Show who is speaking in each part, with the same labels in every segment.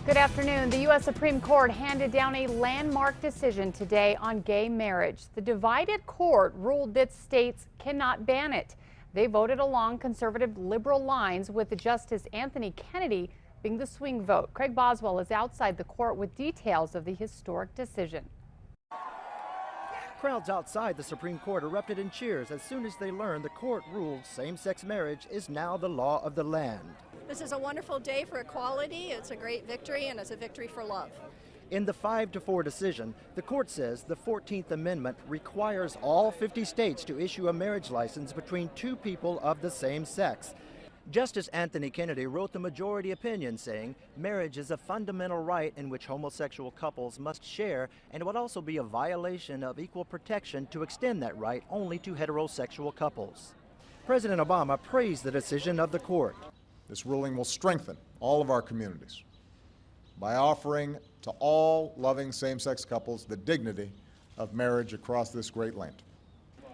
Speaker 1: Good afternoon. The U.S. Supreme Court handed down a landmark decision today on gay marriage. The divided court ruled that states cannot ban it. They voted along conservative liberal lines, with Justice Anthony Kennedy being the swing vote. Craig Boswell is outside the court with details of the historic decision.
Speaker 2: Crowds outside the Supreme Court erupted in cheers as soon as they learned the court ruled same-sex marriage is now the law of the land.
Speaker 3: This is a wonderful day for equality. It's a great victory, and it's a victory for love.
Speaker 2: In the 5-4 decision, the court says the 14th Amendment requires all 50 states to issue a marriage license between two people of the same sex. Justice Anthony Kennedy wrote the majority opinion, saying marriage is a fundamental right in which homosexual couples must share, and it would also be a violation of equal protection to extend that right only to heterosexual couples. President Obama praised the decision of the court.
Speaker 4: This ruling will strengthen all of our communities by offering to all loving same-sex couples the dignity of marriage across this great land.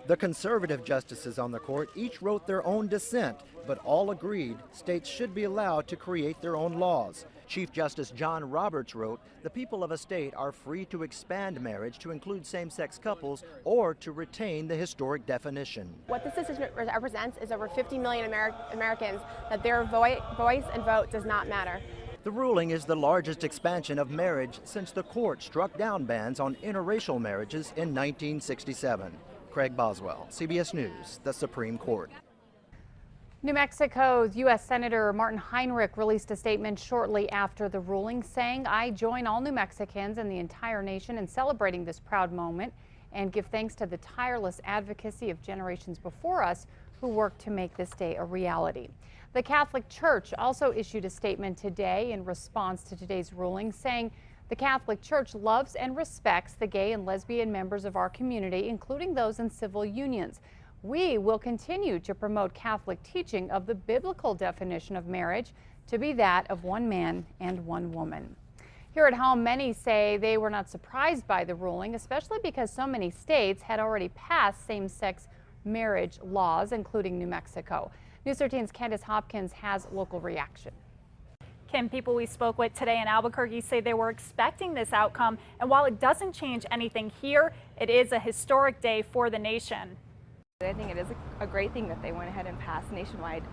Speaker 2: The conservative justices on the court each wrote their own dissent, but all agreed states should be allowed to create their own laws. Chief Justice John Roberts wrote, "The people of a state are free to expand marriage to include same-sex couples or to retain the historic definition."
Speaker 5: What this decision represents is over 50 million Americans that their voice and vote does not matter.
Speaker 2: The ruling is the largest expansion of marriage since the court struck down bans on interracial marriages in 1967. Craig Boswell, CBS News, the Supreme Court.
Speaker 1: New Mexico's U.S. Senator Martin Heinrich released a statement shortly after the ruling, saying, "I join all New Mexicans and the entire nation in celebrating this proud moment and give thanks to the tireless advocacy of generations before us who worked to make this day a reality." The Catholic Church also issued a statement today in response to today's ruling, saying the Catholic Church loves and respects the gay and lesbian members of our community, including those in civil unions. We will continue to promote Catholic teaching of the biblical definition of marriage to be that of one man and one woman. Here at home, many say they were not surprised by the ruling, especially because so many states had already passed same-sex marriage laws, including New Mexico. News 13's Candace Hopkins has local reaction.
Speaker 6: Kim, people we spoke with today in Albuquerque say they were expecting this outcome, and while it doesn't change anything here, it is a historic day for the nation.
Speaker 7: I think it is a great thing that they went ahead and passed nationwide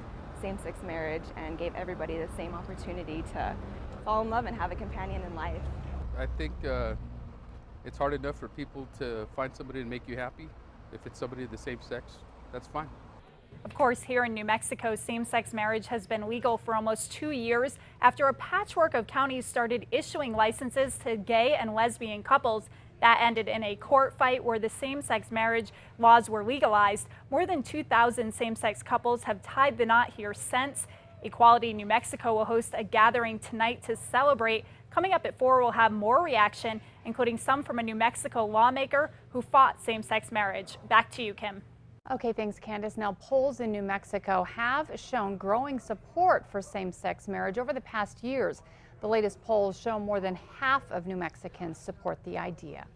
Speaker 7: same-sex marriage and gave everybody the same opportunity to fall in love and have a companion in life.
Speaker 8: I think it's hard enough for people to find somebody to make you happy. If it's somebody of the same sex, that's fine.
Speaker 6: Of course, here in New Mexico, same-sex marriage has been legal for almost 2 years after a patchwork of counties started issuing licenses to gay and lesbian couples. That ended in a court fight where the same-sex marriage laws were legalized. More than 2,000 same-sex couples have tied the knot here since. Equality New Mexico will host a gathering tonight to celebrate. Coming up at 4, we'll have more reaction, including some from a New Mexico lawmaker who fought same-sex marriage. Back to you, Kim.
Speaker 1: Okay, thanks, Candace. Now, polls in New Mexico have shown growing support for same-sex marriage over the past years. The latest polls show more than half of New Mexicans support the idea.